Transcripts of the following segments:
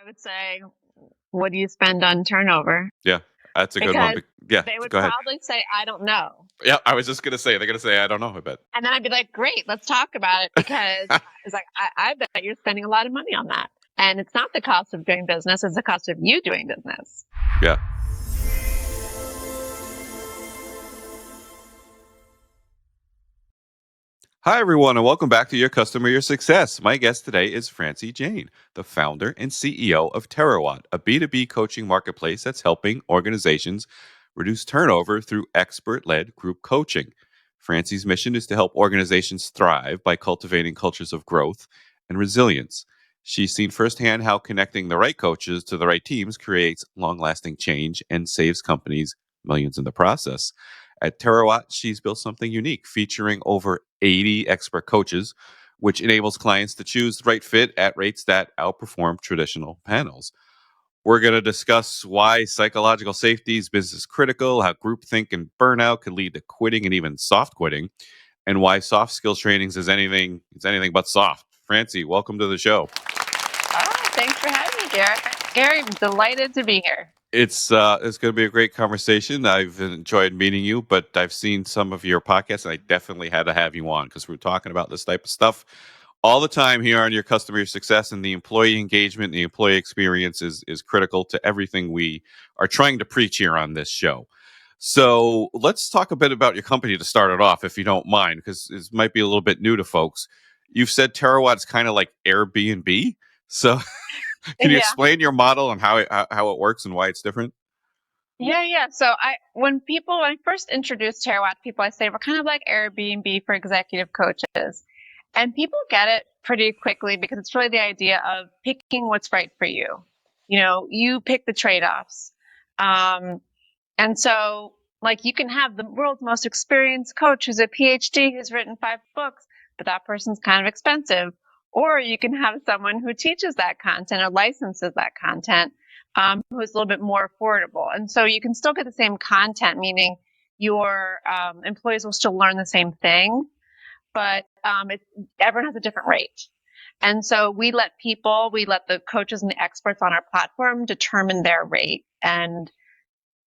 I would say, what do you spend on turnover? Yeah, that's a good one. Because Yeah, they would go ahead. probably say, I don't know. Yeah, I was just gonna say they're gonna say I don't know. I bet. And then I'd be like, great, let's talk about it because it's like, I bet you're spending a lot of money on that. And it's not the cost of doing business, it's the cost of you doing business. Yeah. Hi, everyone, and welcome back to Your Customer, Your Success. My guest today is Francie Jain, the founder and CEO of Terrawatt, a B2B coaching marketplace that's helping organizations reduce turnover through expert led group coaching. Francie's mission is to help organizations thrive by cultivating cultures of growth and resilience. She's seen firsthand how connecting the right coaches to the right teams creates long lasting change and saves companies millions in the process. At Terrawatt, she's built something unique, featuring over 80 expert coaches, which enables clients to choose the right fit at rates that outperform traditional panels. We're going to discuss why psychological safety is business critical, how groupthink and burnout could lead to quitting and even soft quitting, and why soft skills trainings is anything but soft. Francie, welcome to the show. Thanks for having me, Gary. Gary, I'm delighted to be here. It's going to be a great conversation. I've enjoyed meeting you, but I've seen some of your podcasts, and I definitely had to have you on because we're talking about this type of stuff all the time here on Your Customer Success, and the employee engagement, the employee experience is critical to everything we are trying to preach here on this show. So let's talk a bit about your company to start it off, if you don't mind, because it might be a little bit new to folks. You've said Terawatt's kind of like Airbnb, so. Can you Yeah. explain your model and how it works and why it's different? Yeah. So when I first introduce Terrawatt to people, I say we're kind of like Airbnb for executive coaches. And people get it pretty quickly because it's really the idea of picking what's right for you. You pick the trade-offs. And so like you can have the world's most experienced coach who's a PhD who's written 5 books, but that person's kind of expensive. Or you can have someone who teaches that content or licenses that content, who's a little bit more affordable. And so you can still get the same content, meaning your employees will still learn the same thing, but everyone has a different rate. And so we let the coaches and the experts on our platform determine their rate. And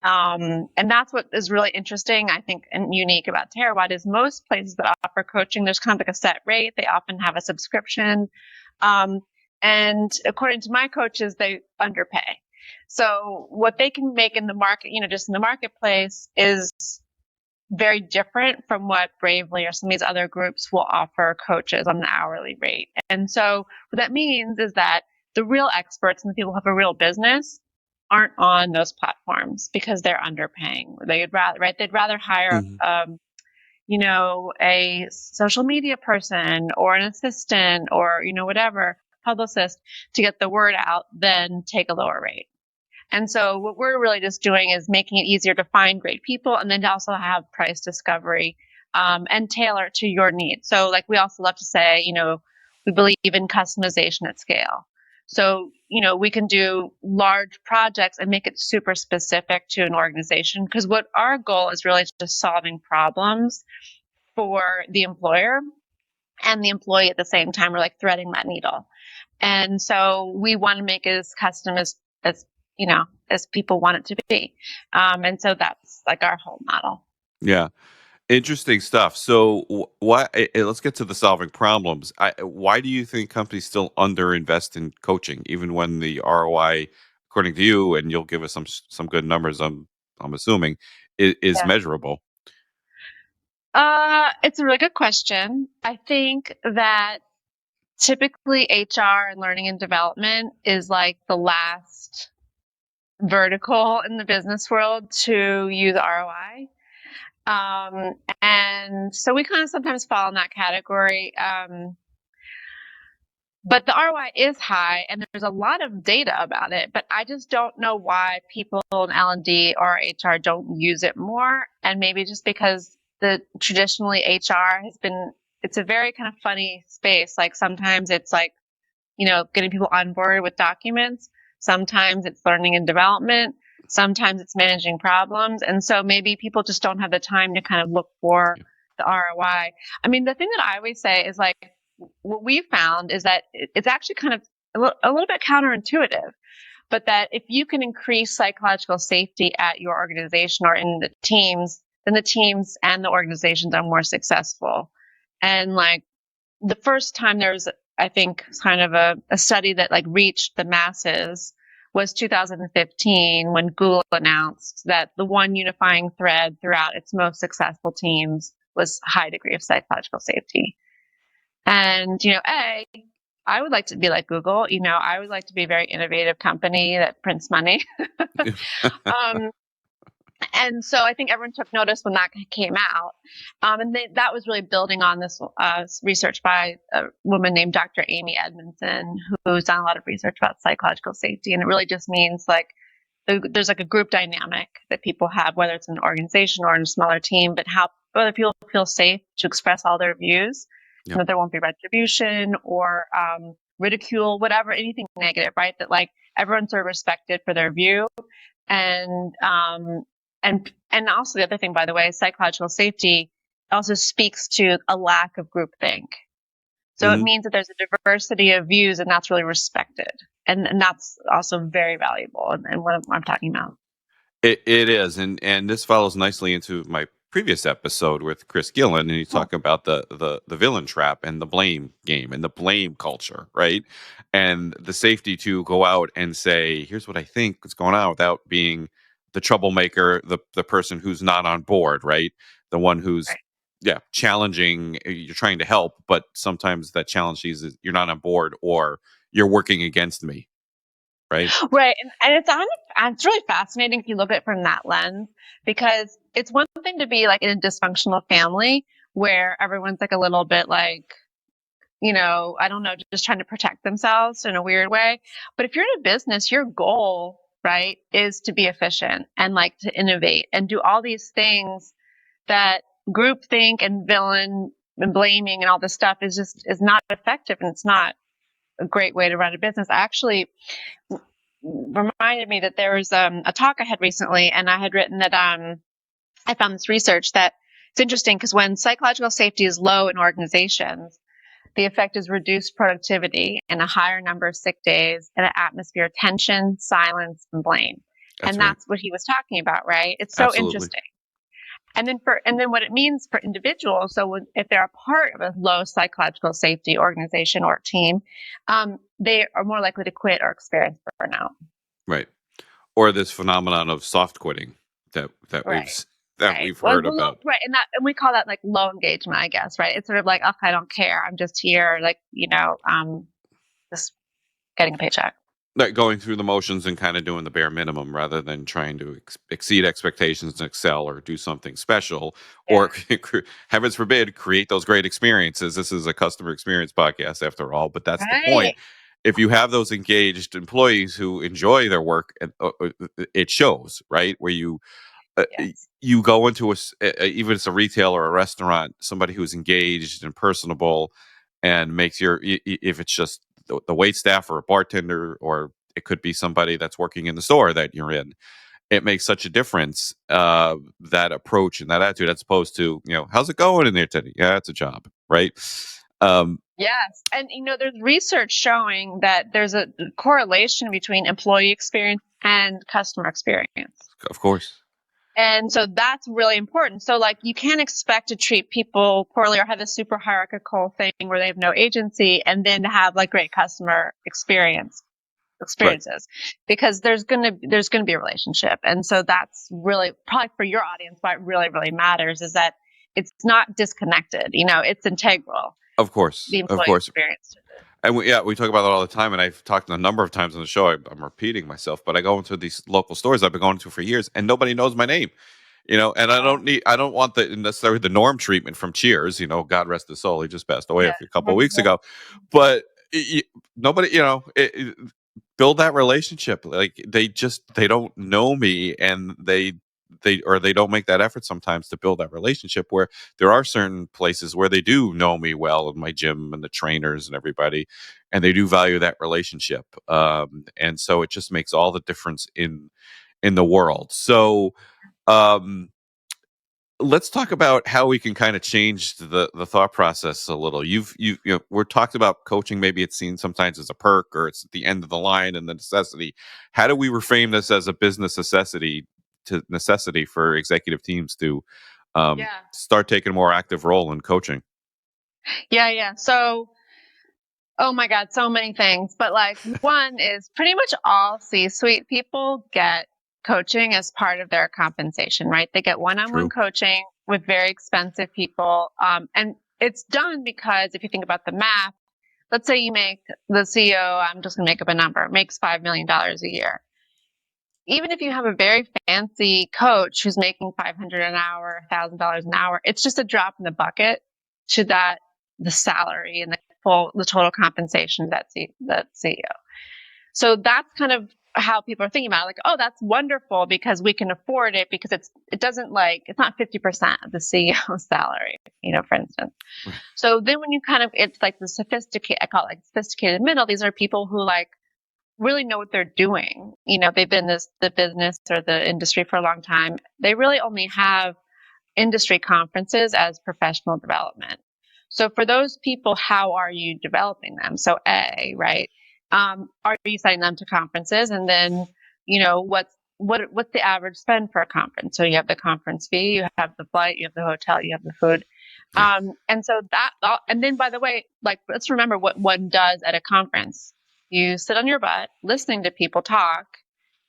that's what is really interesting, I think, and unique about Terrawatt is most places that offer coaching, there's kind of like a set rate. They often have a subscription. And according to my coaches, they underpay. So what they can make in the market, just in the marketplace is very different from what Bravely or some of these other groups will offer coaches on the hourly rate. And so what that means is that the real experts and the people who have a real business aren't on those platforms because they're underpaying. They'd rather hire, a social media person or an assistant or, whatever, publicist to get the word out than take a lower rate. And so what we're really just doing is making it easier to find great people and then to also have price discovery, and tailor to your needs. So like we also love to say, we believe in customization at scale. So, we can do large projects and make it super specific to an organization because what our goal is really just solving problems for the employer and the employee at the same time. We're like threading that needle. And so we want to make it as custom as people want it to be. And so that's like our whole model. Yeah, interesting stuff. So, let's get to the solving problems. Why do you think companies still underinvest in coaching, even when the ROI, according to you, and you'll give us some good numbers? I'm assuming is Yeah. measurable. It's a really good question. I think that typically HR and learning and development is like the last vertical in the business world to use ROI. And so we kind of sometimes fall in that category. But the ROI is high and there's a lot of data about it, but I just don't know why people in L&D or HR don't use it more. And maybe just because traditionally HR it's a very kind of funny space. Like sometimes it's like, getting people on board with documents. Sometimes it's learning and development. Sometimes it's managing problems. And so maybe people just don't have the time to kind of look for the ROI. I mean, the thing that I always say is like, what we found is that it's actually kind of a little bit counterintuitive. but that if you can increase psychological safety at your organization or in the teams, then the teams and the organizations are more successful. And like the first time there was, I think, kind of a study that like reached the masses was 2015 when Google announced that the one unifying thread throughout its most successful teams was a high degree of psychological safety. And, I would like to be like Google. I would like to be a very innovative company that prints money. um, and so I think everyone took notice when that came out. And that was really building on this research by a woman named Dr. Amy Edmondson, who's done a lot of research about psychological safety. And it really just means like there's like a group dynamic that people have, whether it's an organization or in a smaller team, but how other people feel safe to express all their views. Yep. That there won't be retribution or ridicule, whatever, anything negative, right? That like everyone's sort of respected for their view. And also the other thing, by the way, psychological safety also speaks to a lack of groupthink. So it means that there's a diversity of views, and that's really respected. And that's also very valuable and what I'm talking about. It is, and this follows nicely into my previous episode with Chris Gillen, and you talk about the villain trap and the blame game and the blame culture, right? And the safety to go out and say, "Here's what I think is going on," without being the troublemaker, the person who's not on board, right? The one who's challenging. You're trying to help, but sometimes that challenge is you're not on board or you're working against me. Right. Right. And it's really fascinating if you look at it from that lens, because it's one thing to be like in a dysfunctional family where everyone's like a little bit like, I don't know, just trying to protect themselves in a weird way. But if you're in a business, your goal, right, is to be efficient and like to innovate and do all these things that groupthink and villain and blaming and all this stuff is not effective, and it's not a great way to run a business. Actually, reminded me that there was a talk I had recently, and I had written that I found this research that it's interesting because when psychological safety is low in organizations, the effect is reduced productivity and a higher number of sick days and an atmosphere of tension, silence, and blame. That's what he was talking about, right? It's so Absolutely. interesting. And then what it means for individuals. So if they're a part of a low psychological safety organization or team, they are more likely to quit or experience burnout. Right. Or this phenomenon of soft quitting that we've heard about. Right. And we call that like low engagement, I guess, right? It's sort of like, oh, I don't care. I'm just here, like, just getting a paycheck. Like going through the motions and kind of doing the bare minimum rather than trying to exceed expectations and excel or do something special or heavens forbid, create those great experiences. This is a customer experience podcast after all, but that's the point. If you have those engaged employees who enjoy their work, it shows, right? Where you go into even if it's a retail or a restaurant, somebody who's engaged and personable and makes if it's just the wait staff or a bartender, or it could be somebody that's working in the store that you're in, it makes such a difference, that approach and that attitude, as opposed to, how's it going in there today? Yeah, it's a job, right? Yes. And, there's research showing that there's a correlation between employee experience and customer experience. Of course. And so that's really important. So like you can't expect to treat people poorly or have a super hierarchical thing where they have no agency and then have like great customer experiences, right, because there's going to be a relationship. And so that's really probably for your audience, what really, really matters is that it's not disconnected, it's integral. Of course. The employee experience. And we talk about that all the time. And I've talked a number of times on the show. I'm repeating myself, but I go into these local stores I've been going to for years, and nobody knows my name. And I don't want necessarily the Norm treatment from Cheers. God rest his soul. He just passed away a couple of weeks ago. But nobody, build that relationship. Like they don't know me, and they don't make that effort sometimes to build that relationship, where there are certain places where they do know me well, in my gym and the trainers and everybody, and they do value that relationship. And so it just makes all the difference in the world. So let's talk about how we can kind of change the thought process a little. We're talked about coaching. Maybe it's seen sometimes as a perk or it's at the end of the line and the necessity. How do we reframe this as a business necessity for executive teams to Yeah. start taking a more active role in coaching? Yeah. So, oh my God, so many things. But like one is pretty much all C-suite people get coaching as part of their compensation, right? They get one-on-one True. coaching with very expensive people. And it's done because if you think about the math, let's say you make the CEO, I'm just going to make up a number, makes $5 million a year. Even if you have a very fancy coach who's making $500 an hour, $1,000 an hour, it's just a drop in the bucket to the salary and the total compensation of that CEO. So that's kind of how people are thinking about it. Like, oh, that's wonderful because we can afford it because it's not 50% of the CEO's salary, for instance. Right. So then when it's like I call it like sophisticated middle. These are people who like really know what they're doing. They've been in the business or the industry for a long time. They really only have industry conferences as professional development. So for those people, how are you developing them? So right? Are you sending them to conferences? And then, what's the average spend for a conference? So you have the conference fee, you have the flight, you have the hotel, you have the food. Yeah. And so and then by the way, like, let's remember what one does at a conference. You sit on your butt listening to people talk.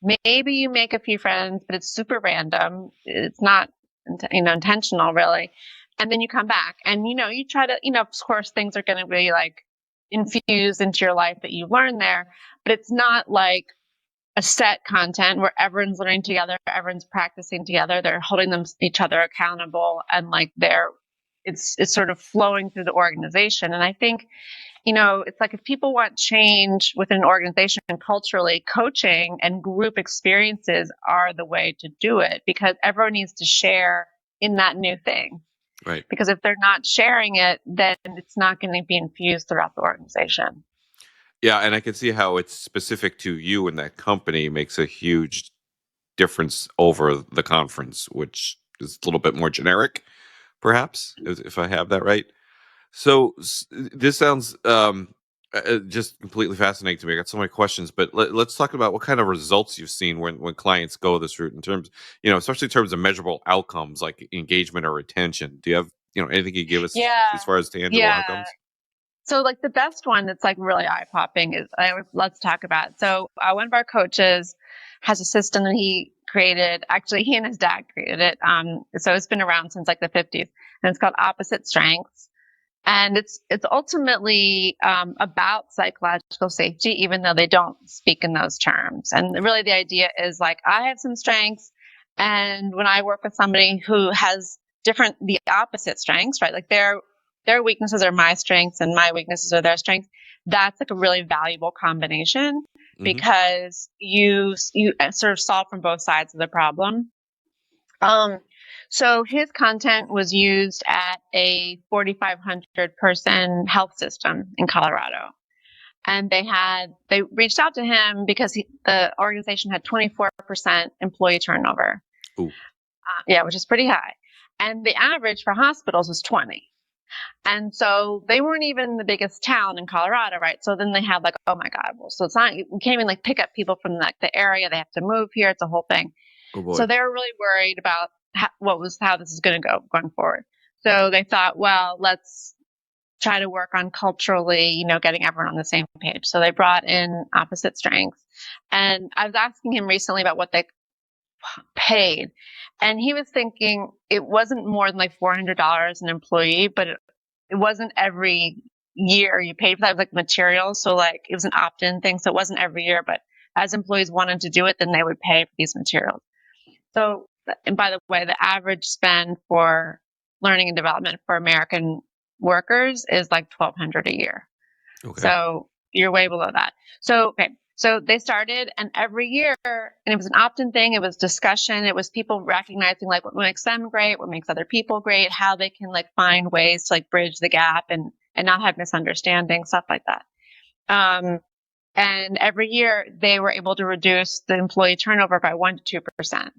Maybe you make a few friends, but it's super random. It's not, intentional really. And then you come back and, you try to, of course, things are going to be like infused into your life that you learn there, but it's not like a set content where everyone's learning together, everyone's practicing together, they're holding each other accountable, and like it's sort of flowing through the organization. And I think, it's like if people want change within an organization culturally, coaching and group experiences are the way to do it because everyone needs to share in that new thing. Right. Because if they're not sharing it, then it's not going to be infused throughout the organization. Yeah, and I can see how it's specific to you and that company makes a huge difference over the conference, which is a little bit more generic, perhaps, if I have that right. So this sounds just completely fascinating to me. I got so many questions, but let's talk about what kind of results you've seen when clients go this route in terms, especially in terms of measurable outcomes like engagement or retention. Do you have, anything you give us Yeah. as far as tangible Yeah. outcomes? So like the best one that's like really eye popping is let's talk about. So one of our coaches has a system that he created. Actually, he and his dad created it. So it's been around since like the 50s, and it's called Opposite Strengths. And it's ultimately about psychological safety, even though they don't speak in those terms. And really, the idea is like I have some strengths, and when I work with somebody who has the opposite strengths, right? Like their weaknesses are my strengths, and my weaknesses are their strengths. That's like a really valuable combination Hmm. because you sort of solve from both sides of the problem. So his content was used at a 4,500 person health system in Colorado. And they reached out to him because the organization had 24% employee turnover. Ooh. Yeah, which is pretty high. And the average for hospitals was 20. And so they weren't even the biggest town in Colorado, right? So then they had like, oh my God, well, so it's not, you can't even like pick up people from like the area. They have to move here. It's a whole thing. Oh boy. So they were really worried about how this is going to go going forward. So they thought, well, let's try to work on culturally, getting everyone on the same page. So they brought in opposite strengths. And I was asking him recently about what they paid. And he was thinking it wasn't more than like $400 an employee, but it wasn't every year you paid for that. It was like materials. So like it was an opt-in thing. So it wasn't every year, but as employees wanted to do it, then they would pay for these materials. So, and by the way, the average spend for learning and development for American workers is like $1,200 a year. Okay. So you're way below that. So, okay. So they started, and every year, and it was an opt-in thing. It was discussion. It was people recognizing like what makes them great, what makes other people great, how they can like find ways to like bridge the gap and not have misunderstandings, stuff like that. And every year they were able to reduce the employee turnover by 1% to 2%.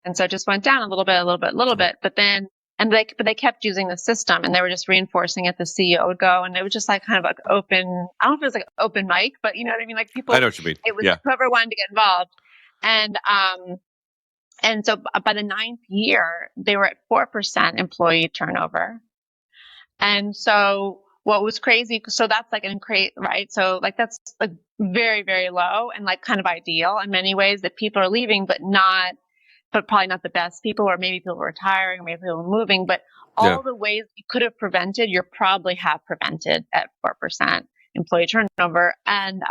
And so it just went down a little bit. But they kept using the system and they were just reinforcing it. The CEO would go and it was just like kind of like open, I don't know if it was like open mic, but you know what I mean? Like people, I know what you mean. it was Yeah. whoever wanted to get involved. And so by the 9th year, they were at 4% employee turnover. And so what was crazy, so that's like right? So like that's like very, very low and like kind of ideal in many ways that people are leaving, but probably not the best people, or maybe people were retiring, or maybe people were moving, but all the ways you could have prevented, you probably have prevented at 4% employee turnover. And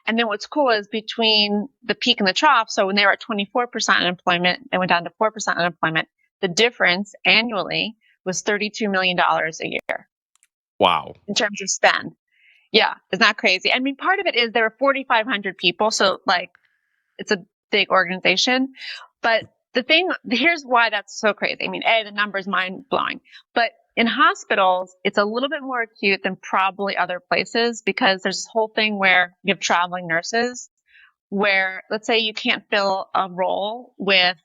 then what's cool is between the peak and the trough, so when they were at 24% unemployment, they went down to 4% unemployment. The difference annually was $32 million a year. Wow. In terms of spend. Yeah. Isn't that crazy? I mean, part of it is there were 4,500 people. So like it's a big organization, but here's why that's so crazy. I mean, the number is mind blowing, but in hospitals, it's a little bit more acute than probably other places because there's this whole thing where you have traveling nurses where let's say you can't fill a role with,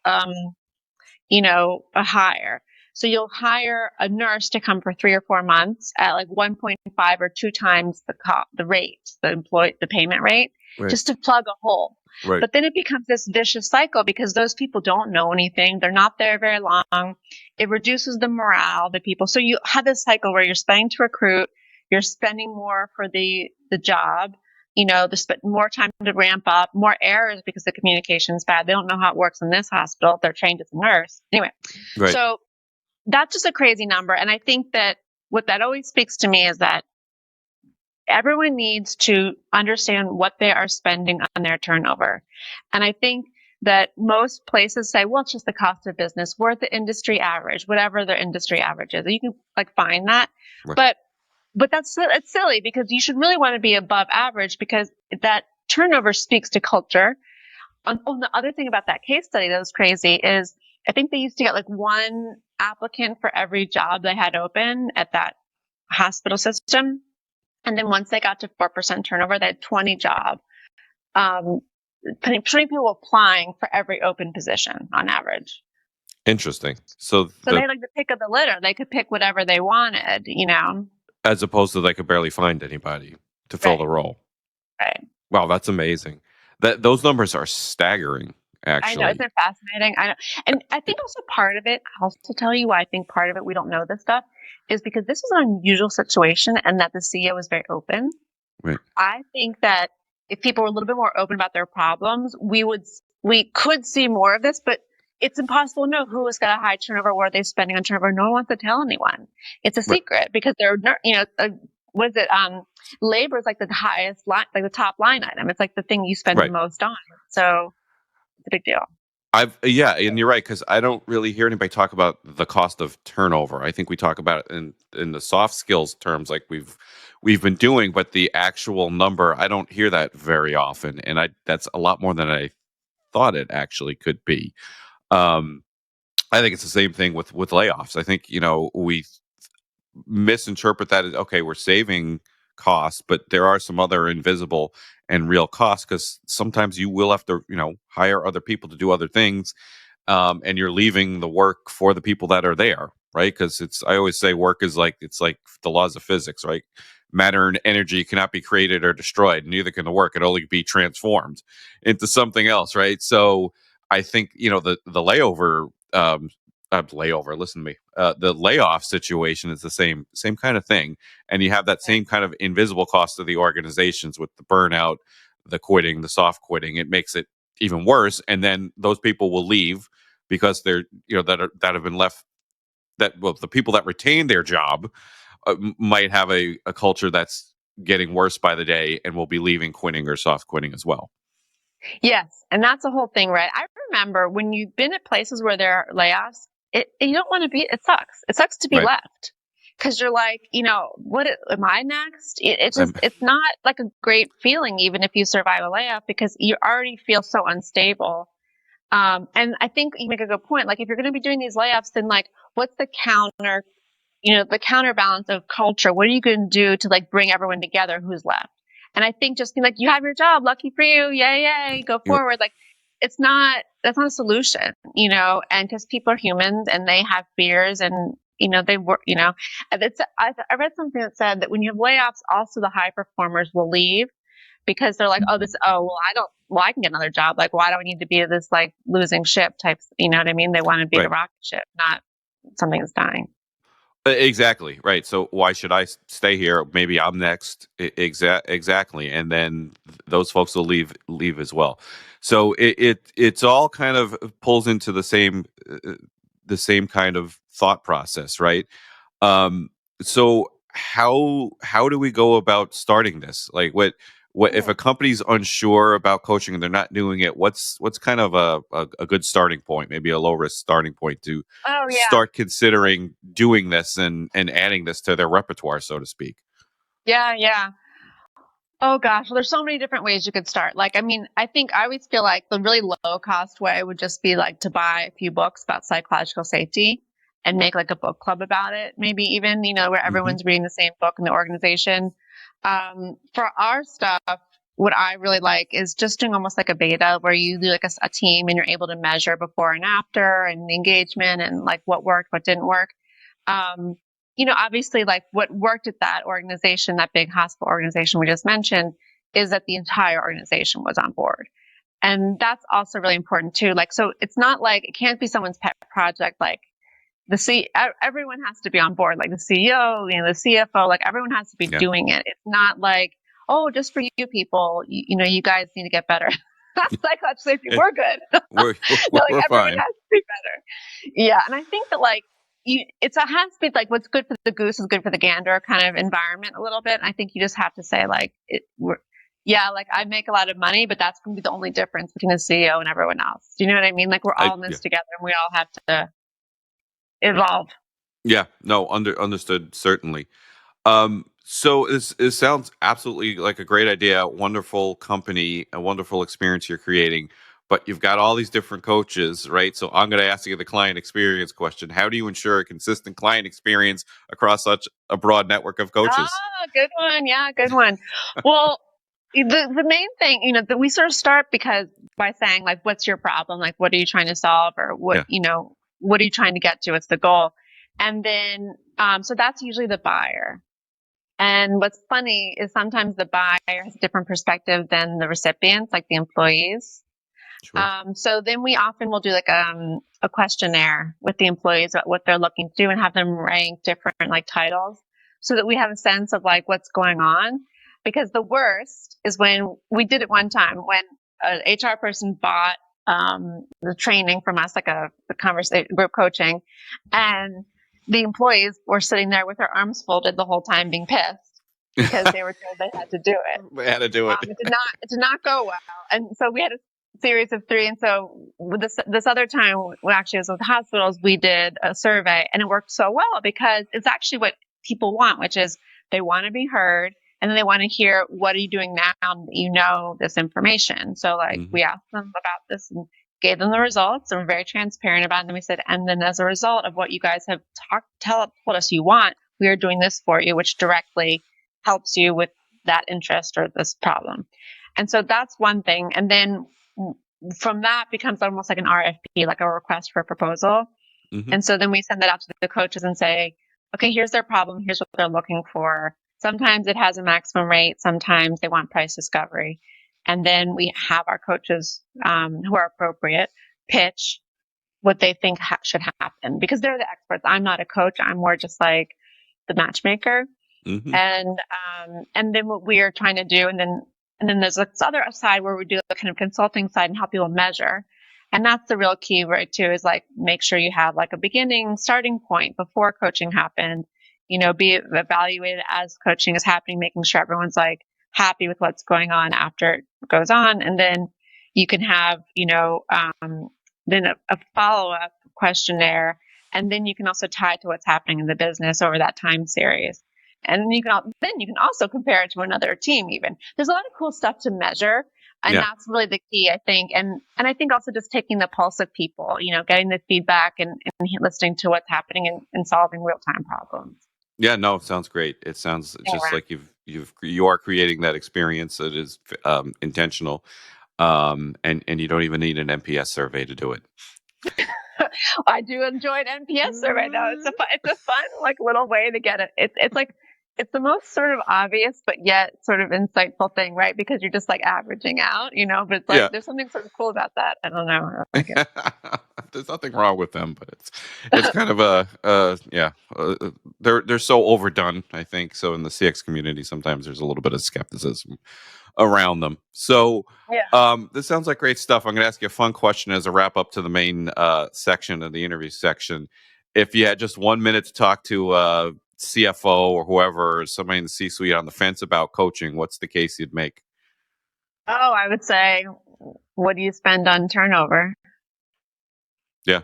a hire. So you'll hire a nurse to come for 3 or 4 months at like 1.5 or 2 times the rate, the payment rate, just to plug a hole. Right. But then it becomes this vicious cycle because those people don't know anything. They're not there very long. It reduces the morale of the people. So you have this cycle where you're spending to recruit, you're spending more for the job, they spend more time to ramp up, more errors because the communication's bad. They don't know how it works in this hospital. They're trained as a nurse. Anyway, so that's just a crazy number. And I think that what that always speaks to me is that everyone needs to understand what they are spending on their turnover. And I think that most places say, well, it's just the cost of business. We're at the industry average, whatever their industry average is. You can like find that. Right. But it's silly because you should really want to be above average because that turnover speaks to culture. The other thing about that case study that was crazy is I think they used to get like 1 applicant for every job they had open at that hospital system. And then once they got to 4% turnover, they had 20 jobs. 20 people applying for every open position on average. Interesting. So they had like the pick of the litter. They could pick whatever they wanted, As opposed to they could barely find anybody to fill the role. Right. Wow, that's amazing. Those numbers are staggering, actually. I know, isn't it fascinating? I know. And I think also part of it, I'll also tell you why I think part of it, we don't know this stuff, is because this is an unusual situation and that the CEO was very open. Right. I think that if people were a little bit more open about their problems, we could see more of this, but it's impossible to know who has got a high turnover, what are they spending on turnover. No one wants to tell anyone. It's a secret because they're, labor is like the highest line, like the top line item. It's like the thing you spend the most on. So it's a big deal. And you're right, because I don't really hear anybody talk about the cost of turnover. I think we talk about it in the soft skills terms, like we've been doing, but the actual number, I don't hear that very often, and that's a lot more than I thought it actually could be. I think it's the same thing with layoffs. I think we misinterpret that as okay, we're saving costs, but there are some other invisible and real costs because sometimes you will have to hire other people to do other things, and you're leaving the work for the people that are there, right? Because I always say work is like the laws of physics, right? Matter and energy cannot be created or destroyed, neither can the work. It only be transformed into something else, right? So I think the layover listen to me, the layoff situation is the same kind of thing, and you have that same kind of invisible cost of the organizations with the burnout, the quitting, the soft quitting. It makes it even worse, and then those people will leave because they're that have been left, the people that retain their job might have a culture that's getting worse by the day and will be leaving, quitting or soft quitting as well. Yes, and that's the whole thing, right? I remember when you've been at places where there are layoffs, you don't want to be. It sucks. It sucks to be left because you're like, what am I next? It's not like a great feeling, even if you survive a layoff, because you already feel so unstable. And I think you make a good point. Like if you're going to be doing these layoffs, then like, what's the counterbalance of culture? What are you going to do to like bring everyone together who's left? And I think just being like, you have your job, lucky for you, yay, go forward. Like that's not a solution, and because people are humans and they have fears and, they work, I read something that said that when you have layoffs, also the high performers will leave because they're like, I can get another job. Like, why do I need to be this like losing ship type? You know what I mean? They want to be a Right. rocket ship, not something that's dying. Exactly. Right. So why should I stay here? Maybe I'm next. Exactly. And then those folks will leave as well. So it's all kind of pulls into the same kind of thought process, right? Um, so how do we go about starting this? Like what if a company's unsure about coaching and they're not doing it, what's kind of a good starting point, maybe a low risk starting point to Oh yeah. start considering doing this and adding this to their repertoire, so to speak? Yeah, yeah. Oh gosh, well, there's so many different ways you could start. Like, I mean, I think I always feel like the really low cost way would just be like to buy a few books about psychological safety and make like a book club about it. Maybe even, where Hmm. everyone's reading the same book in the organization. For our stuff, what I really like is just doing almost like a beta where you do like a team and you're able to measure before and after and engagement and like what worked, what didn't work. Um, obviously, like what worked at that organization, that big hospital organization we just mentioned, is that the entire organization was on board. And that's also really important too. Like, so it's not like it can't be someone's pet project. Like everyone has to be on board, like the CEO, the CFO, like everyone has to be Yeah. doing it. It's not like, oh, just for you people, you guys need to get better. Psychological safety, Eh, we're good. we're No, like we're everyone fine. has to be better. Yeah, and I think that like it's a has to be like what's good for the goose is good for the gander kind of environment a little bit. And I think you just have to say like yeah, like I make a lot of money, but that's going to be the only difference between the CEO and everyone else. Do you know what I mean? Like we're all in Yeah. this together, and we all have to evolve. Yeah. No, understood, certainly. So this sounds absolutely like a great idea, wonderful company, a wonderful experience you're creating, but you've got all these different coaches, right? So I'm going to ask you the client experience question. How do you ensure a consistent client experience across such a broad network of coaches? Ah, good one. Yeah, good one. Well, the main thing, that we sort of start because by saying like, what's your problem? Like, what are you trying to solve, or Yeah. what are you trying to get to? What's the goal? And then, so that's usually the buyer. And what's funny is sometimes the buyer has a different perspective than the recipients, like the employees. Sure. So then we often will do like a questionnaire with the employees about what they're looking to do and have them rank different like titles so that we have a sense of like what's going on. Because the worst is when we did it one time when an HR person bought the training from us, like a conversation group coaching, and the employees were sitting there with their arms folded the whole time being pissed because they were told they had to do it. We had to do it. It did not go well. And so we had a series of three. And so with this other time, we actually was with hospitals, we did a survey and it worked so well because it's actually what people want, which is they want to be heard. And then they want to hear, what are you doing now that you know this information? So like Hmm. we asked them about this and gave them the results and we're very transparent about it. And then we said, and then as a result of what you guys have told us you want, we are doing this for you, which directly helps you with that interest or this problem. And so that's one thing. And then from that becomes almost like an RFP, like a request for a proposal. Hmm. And so then we send that out to the coaches and say, okay, here's their problem. Here's what they're looking for. Sometimes it has a maximum rate. Sometimes they want price discovery. And then we have our coaches who are appropriate pitch what they think should happen because they're the experts. I'm not a coach. I'm more just like the matchmaker. Hmm. And then what we are trying to do, and then there's this other side where we do the kind of consulting side and help people measure. And that's the real key, right, too, is like make sure you have like a beginning starting point before coaching happened, be evaluated as coaching is happening, making sure everyone's like happy with what's going on after it goes on. And then you can have, then a follow-up questionnaire. And then you can also tie it to what's happening in the business over that time series. And then you can also compare it to another team. Even there's a lot of cool stuff to measure, and Yeah. that's really the key, I think. And I think also just taking the pulse of people, getting the feedback and listening to what's happening and solving real time problems. Yeah, no, it sounds great. It sounds Yeah. just like you are creating that experience that is intentional. And you don't even need an NPS survey to do it. I do enjoy an NPS survey though. It's a fun like little way to get it. It's like it's the most sort of obvious but yet sort of insightful thing, right? Because you're just like averaging out, but it's like Yeah. there's something sort of cool about that. I don't know. I like it. There's nothing wrong with them, but it's kind of they're so overdone, I think. So in the CX community, sometimes there's a little bit of skepticism around them. So Yeah. this sounds like great stuff. I'm going to ask you a fun question as a wrap up to the main section of the interview section. If you had just 1 minute to talk to CFO or whoever, or somebody in the C-suite on the fence about coaching, what's the case you'd make? Oh, I would say, what do you spend on turnover? Yeah,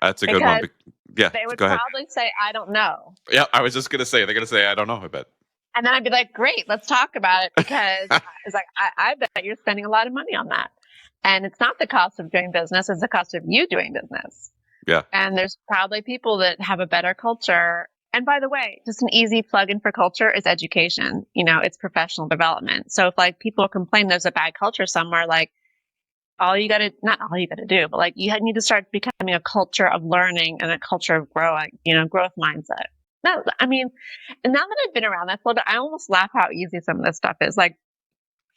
that's a good one. Because Yeah, they would go ahead. probably say, I don't know. Yeah, I was just going to say, they're going to say, I don't know, I bet. And then I'd be like, great, let's talk about it because it's like, I bet you're spending a lot of money on that. And it's not the cost of doing business, it's the cost of you doing business. Yeah. And there's probably people that have a better culture. And by the way, just an easy plug-in for culture is education. It's professional development. So if like people complain there's a bad culture somewhere, like not all you gotta do, but like you need to start becoming a culture of learning and a culture of growing, growth mindset. No, I mean, and now that I've been around that for a little bit, I almost laugh how easy some of this stuff is. Like,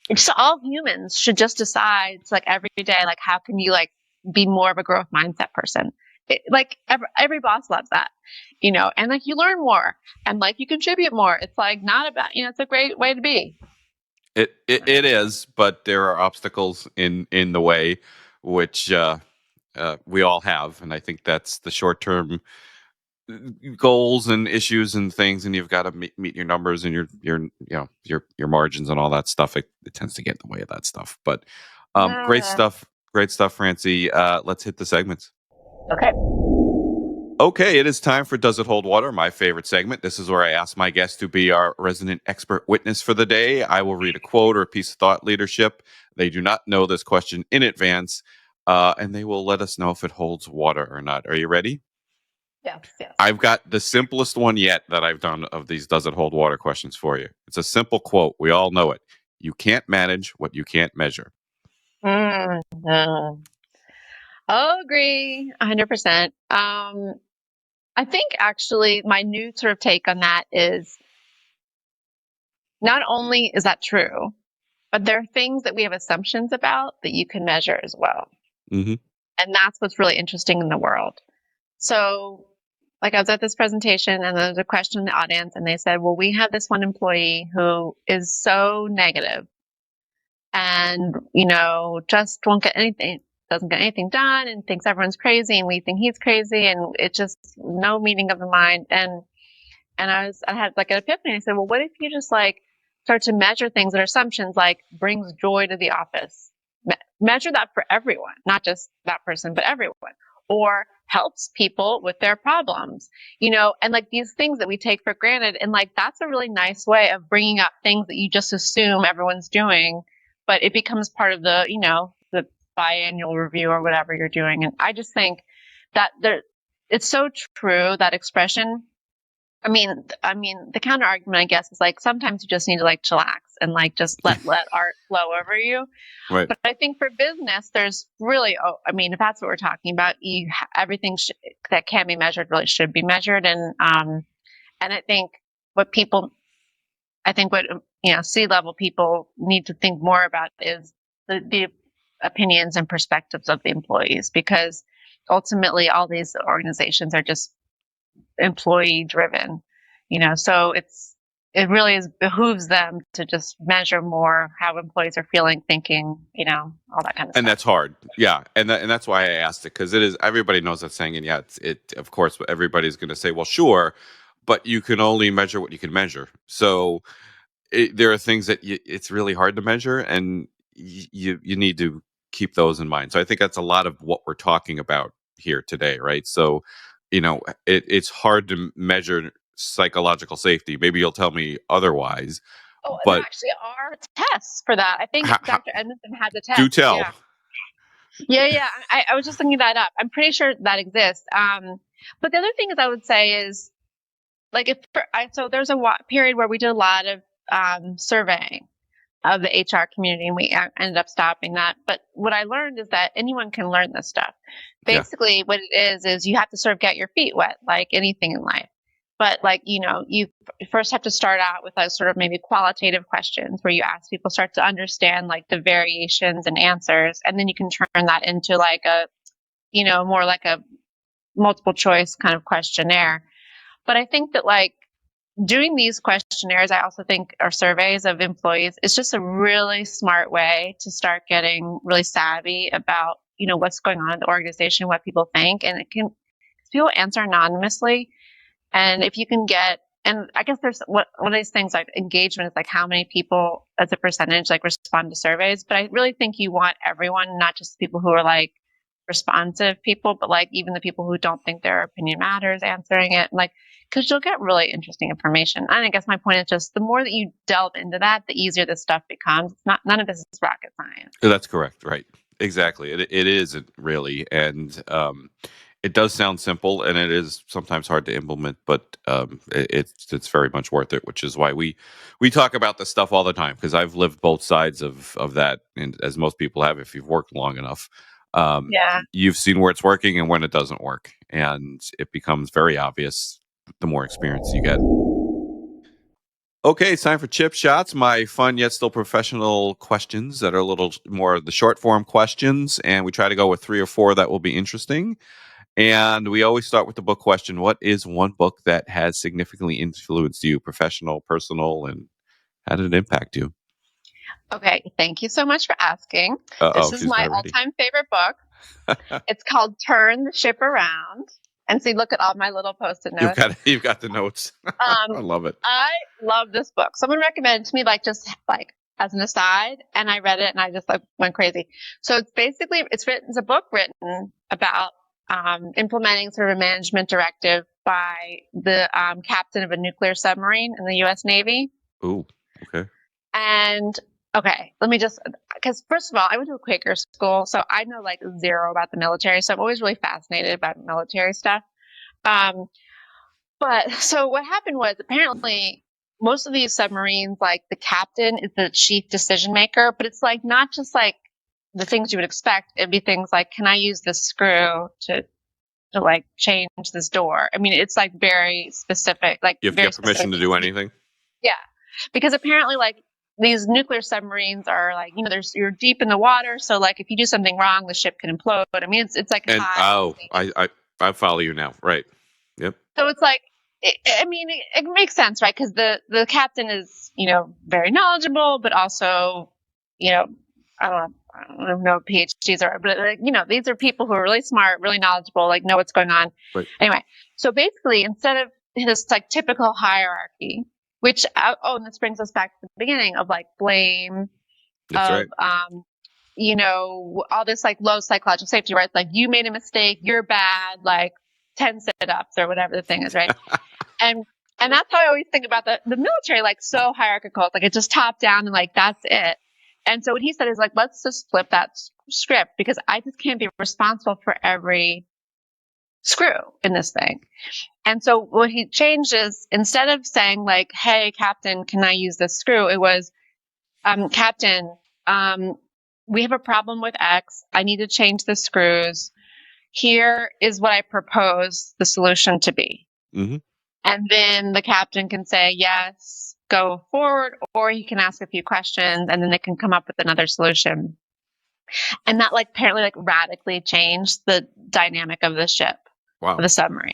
just all humans should just decide, like every day, like how can you like be more of a growth mindset person? Like every boss loves that, and like you learn more and like you contribute more. It's like not about, it's a great way to be. It is, but there are obstacles in the way, which we all have, and I think that's the short term goals and issues and things, and you've got to meet your numbers and your margins and all that stuff. It tends to get in the way of that stuff. But great stuff, Francie. Let's hit the segments. Okay. Okay, it is time for Does It Hold Water, my favorite segment. This is where I ask my guest to be our resident expert witness for the day. I will read a quote or a piece of thought leadership. They do not know this question in advance, and they will let us know if it holds water or not. Are you ready? Yes, yes. I've got the simplest one yet that I've done of these Does It Hold Water questions for you. It's a simple quote. We all know it. You can't manage what you can't measure. Mm-hmm. Oh, agree 100%. I think actually my new sort of take on that is not only is that true, but there are things that we have assumptions about that you can measure as well. Mm-hmm. And that's what's really interesting in the world. So, like I was at this presentation and there was a question in the audience and they said, well, we have this one employee who is so negative and, just won't get anything, doesn't get anything done and thinks everyone's crazy and we think he's crazy and it's just no meeting of the mind. And I had like an epiphany. I said, well, what if you just like start to measure things that are assumptions, like brings joy to the office? Measure that for everyone, not just that person, but everyone, or helps people with their problems, and like these things that we take for granted. And like, that's a really nice way of bringing up things that you just assume everyone's doing, but it becomes part of the, the biannual review or whatever you're doing. And I just think that it's so true, that expression. I mean, the counter argument, I guess, is like sometimes you just need to like chillax and like just let art flow over you. Right. But I think for business, there's really, if that's what we're talking about, everything that can be measured really should be measured. And I think what C-level people need to think more about is the opinions and perspectives of the employees, because ultimately all these organizations are just employee driven, so it really behooves them to just measure more how employees are feeling, thinking, all that kind of stuff. And that's hard. Yeah. And that's why I asked it, because it is, everybody knows that saying. And yeah, of course, everybody's going to say, well, sure, but you can only measure what you can measure. So there are things that it's really hard to measure, and you need to keep those in mind. So I think that's a lot of what we're talking about here today, right? So, it's hard to measure psychological safety. Maybe you'll tell me otherwise. Oh, but there actually are tests for that. I think Dr. Edmondson has a test. Do tell. Yeah. I was just looking that up. I'm pretty sure that exists. But the other thing is, I would say is, like, so there's a period where we did a lot of surveying. of the HR community, and we ended up stopping that. But what I learned is that anyone can learn this stuff. Yeah. Basically, what it is you have to sort of get your feet wet, like anything in life. But like, you first have to start out with like sort of maybe qualitative questions where you ask people, start to understand like the variations and answers, and then you can turn that into like a, more like a multiple choice kind of questionnaire. But I think that like doing these questionnaires, I also think, or surveys of employees, is just a really smart way to start getting really savvy about, what's going on in the organization, what people think. And people answer anonymously. And if you can get, and I guess there's one of these things like engagement is like how many people as a percentage like respond to surveys. But I really think you want everyone, not just people who are like responsive people, but like even the people who don't think their opinion matters answering it, like, because you'll get really interesting information. And I guess my point is just the more that you delve into that, the easier this stuff becomes. It's not, none of this is rocket science. That's correct. Right. Exactly. It isn't really. And it does sound simple, and it is sometimes hard to implement, but it's very much worth it, which is why we talk about this stuff all the time, because I've lived both sides of that, and as most people have, if you've worked long enough. Yeah. You've seen where it's working and when it doesn't work, and it becomes very obvious the more experience you get. Okay, it's time for chip shots, my fun yet still professional questions that are a little more the short form questions, and we try to go with 3 or 4 that will be interesting. And we always start with the book question. What is one book that has significantly influenced you, professional, personal, and how did it impact you? Okay. Thank you so much for asking. This is She's my not ready. all-time favorite book. It's called Turn the Ship Around. And see, look at all my little Post-it notes. You've got the notes. I love it. I love this book. Someone recommended it to me, like just like as an aside, and I read it and I just like went crazy. So it's a book written about implementing sort of a management directive by the captain of a nuclear submarine in the U.S. Navy. Ooh, okay. And okay, let me just, because first of all, I went to a Quaker school, so I know like zero about the military. So I'm always really fascinated about military stuff. But so what happened was apparently most of these submarines, like the captain is the chief decision maker, but it's like not just like the things you would expect. It'd be things like, can I use this screw to like change this door? I mean, it's like very specific, like You have to very get permission to do anything? Yeah. Because apparently like these nuclear submarines are like, you're deep in the water. So like if you do something wrong, the ship can implode. I mean, it's like And high. I follow you now. Right. Yep. So it's like, it makes sense, right? Because the captain is, very knowledgeable, but also, I don't know PhDs are, but like, these are people who are really smart, really knowledgeable, like know what's going on. Right. Anyway, so basically, instead of this like typical hierarchy, which and this brings us back to the beginning of like blame, That's of right. all this like low psychological safety, right? Like you made a mistake, you're bad, like 10 sit-ups or whatever the thing is, right? and that's how I always think about the military, like so hierarchical, like it's just top down and like that's it. And so what he said is like, let's just flip that script, because I just can't be responsible for every screw in this thing. And so what he changed is, instead of saying like, hey, captain, can I use this screw? It was, captain, we have a problem with X. I need to change the screws. Here is what I propose the solution to be. Mm-hmm. And then the captain can say, yes, go forward, or he can ask a few questions and then they can come up with another solution. And that like apparently like radically changed the dynamic of the ship, Wow. of the submarine.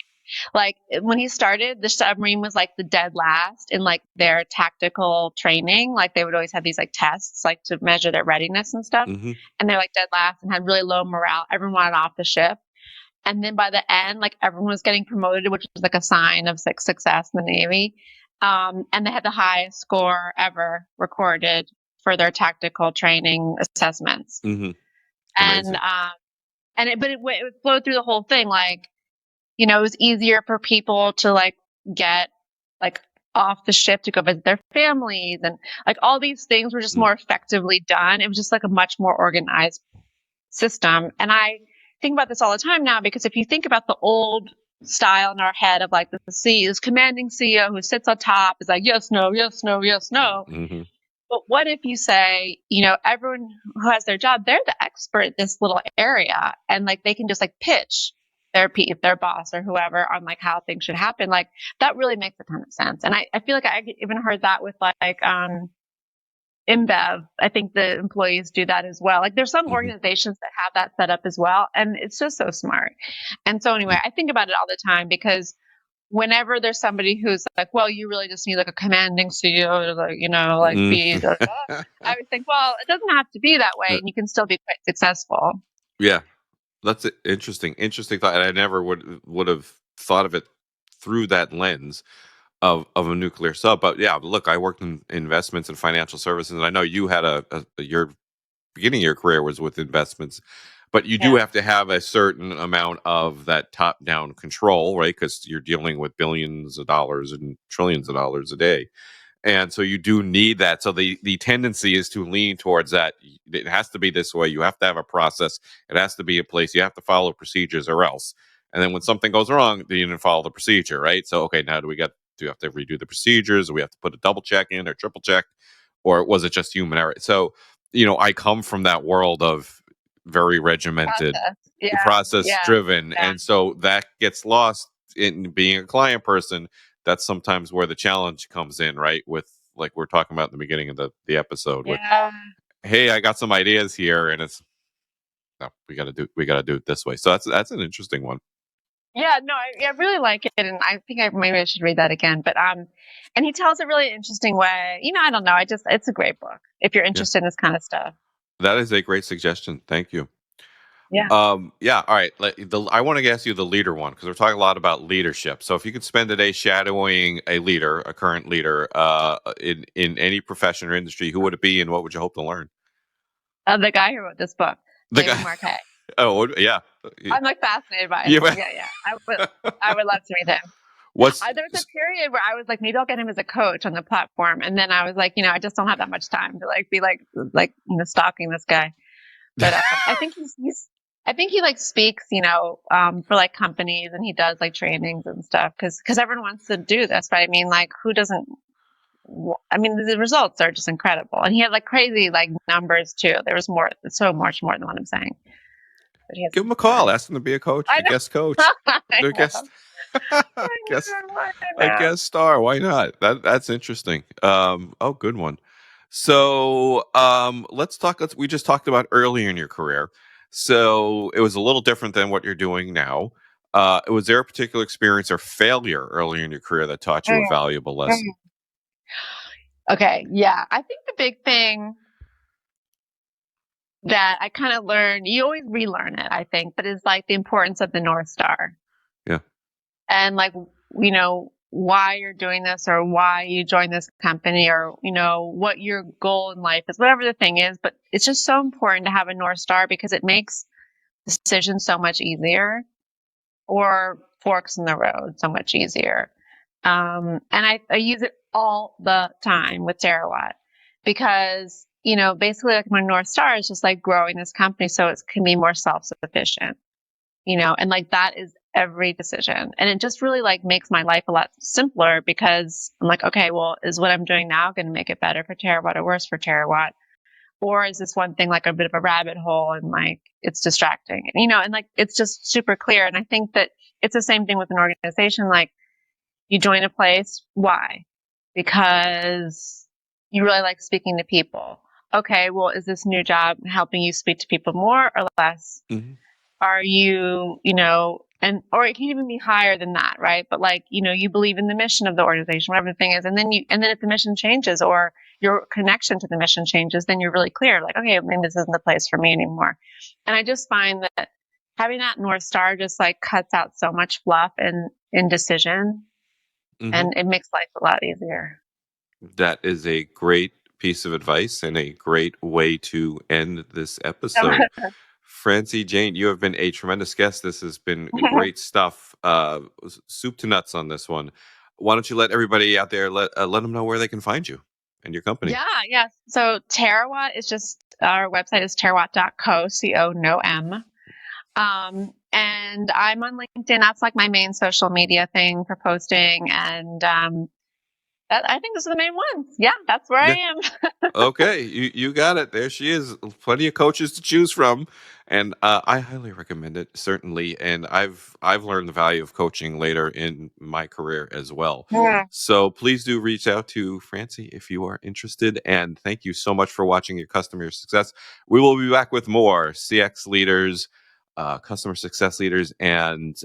Like when he started, the submarine was like the dead last in like their tactical training. Like they would always have these like tests, like to measure their readiness and stuff. Mm-hmm. And they're like dead last and had really low morale. Everyone wanted off the ship. And then by the end, like everyone was getting promoted, which was like a sign of like success in the Navy. And they had the highest score ever recorded for their tactical training assessments. Mm-hmm. But it flowed through the whole thing. Like, it was easier for people to like get like off the ship to go visit their families, and like all these things were just more effectively done. It was just like a much more organized system. And I think about this all the time now, because if you think about the old style in our head of like this commanding CEO who sits on top is like, yes, no, yes, no, yes, no. Mm-hmm. But what if you say, everyone who has their job, they're the expert in this little area, and like they can just like pitch their boss or whoever on like how things should happen. Like that really makes a ton of sense. And I feel like I even heard that with InBev. I think the employees do that as well. Like there's some organizations that have that set up as well, and it's just so smart. And so anyway, I think about it all the time because whenever there's somebody who's like, well, you really just need like a commanding CEO to like, be, da, da, da. I would think, well, it doesn't have to be that way, and you can still be quite successful. Yeah, that's interesting. Interesting thought. And I never would have thought of it through that lens of a nuclear sub. But yeah, look, I worked in investments and financial services, and I know you had your beginning of your career was with investments, but you do have to have a certain amount of that top down control, right? Because you're dealing with billions of dollars and trillions of dollars a day. And so you do need that. So the tendency is to lean towards that. It has to be this way. You have to have a process. It has to be in place. You have to follow procedures or else. And then when something goes wrong, then you didn't follow the procedure, right? So okay, now do you have to redo the procedures? Do we have to put a double check in or triple check? Or was it just human error? So, I come from that world of very regimented, process driven. Yeah. And so that gets lost in being a client person. That's sometimes where the challenge comes in, right? With like we're talking about in the beginning of the episode with, hey, I got some ideas here, and it's no, we gotta do it this way. So that's an interesting one. Yeah, no, I really like it, and I think maybe I should read that again. But and he tells a really interesting way. I don't know. It's a great book if you're interested in this kind of stuff. That is a great suggestion. Thank you. Yeah. Yeah. All right. I want to ask you the leader one because we're talking a lot about leadership. So if you could spend a day shadowing a leader, a current leader, in any profession or industry, who would it be, and what would you hope to learn? The guy who wrote this book, The David guy. Marquet. Oh, yeah. I'm like fascinated by him. Yeah. I would love to meet him. There was a period where I was like, maybe I'll get him as a coach on the platform, and then I was like, I just don't have that much time to like be like stalking this guy. But I think I think he like speaks, for like companies, and he does like trainings and stuff because everyone wants to do this, right? I mean, like who doesn't? I mean, the results are just incredible, and he had like crazy like numbers too. There was so much more than what I'm saying. But Give him a call. Ask him to be a coach, a guest coach, a guest, a guest star. Why not? That's interesting. Good one. So, let's talk. We just talked about earlier in your career. So it was a little different than what you're doing now. Was there a particular experience or failure earlier in your career that taught you a valuable lesson? Okay, yeah. I think the big thing that I kind of learned, you always relearn it, I think, but it's like the importance of the North Star. Yeah. And like, why you're doing this or why you joined this company or, what your goal in life is, whatever the thing is. But it's just so important to have a North Star because it makes decisions so much easier or forks in the road so much easier. And I use it all the time with Terrawatt because, basically like my North Star is just like growing this company so it can be more self-sufficient, and like that is every decision. And it just really like makes my life a lot simpler because I'm like, okay, well, is what I'm doing now going to make it better for Terrawatt or worse for Terrawatt? Or is this one thing like a bit of a rabbit hole and like it's distracting? And like it's just super clear. And I think that it's the same thing with an organization. Like you join a place, why? Because you really like speaking to people. Okay, well, is this new job helping you speak to people more or less? Mm-hmm. Are you, or it can even be higher than that, right? But like, you believe in the mission of the organization, whatever the thing is. And then if the mission changes or your connection to the mission changes, then you're really clear, like, okay, maybe this isn't the place for me anymore. And I just find that having that North Star just like cuts out so much fluff and indecision, and it makes life a lot easier. That is a great piece of advice and a great way to end this episode. Francie Jain, you have been a tremendous guest. This has been great stuff. Soup to nuts on this one. Why don't you let everybody out there let them know where they can find you and your company? Yeah. So Terrawatt is just our website is terrawatt.co, co no m. And I'm on LinkedIn. That's like my main social media thing for posting. And I think those are the main ones. Yeah, that's where Yeah. I am. Okay, you got it. There she is. Plenty of coaches to choose from, and I highly recommend it, certainly. And I've learned the value of coaching later in my career as well. Yeah. So please do reach out to Francie if you are interested. And thank you so much for watching Your Customer Success. We will be back with more CX leaders, customer success leaders, and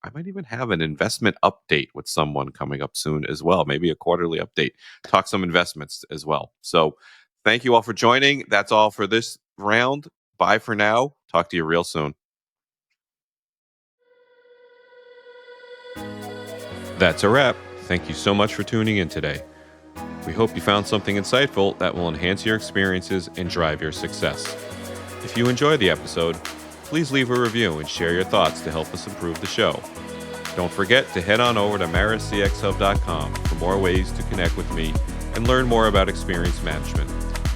I might even have an investment update with someone coming up soon as well. Maybe a quarterly update. Talk some investments as well. So thank you all for joining. That's all for this round. Bye for now. Talk to you real soon. That's a wrap. Thank you so much for tuning in today. We hope you found something insightful that will enhance your experiences and drive your success. If you enjoyed the episode, please leave a review and share your thoughts to help us improve the show. Don't forget to head on over to marracxhub.com for more ways to connect with me and learn more about experience management.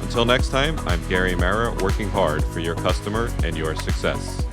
Until next time, I'm Gary Marra, working hard for your customer and your success.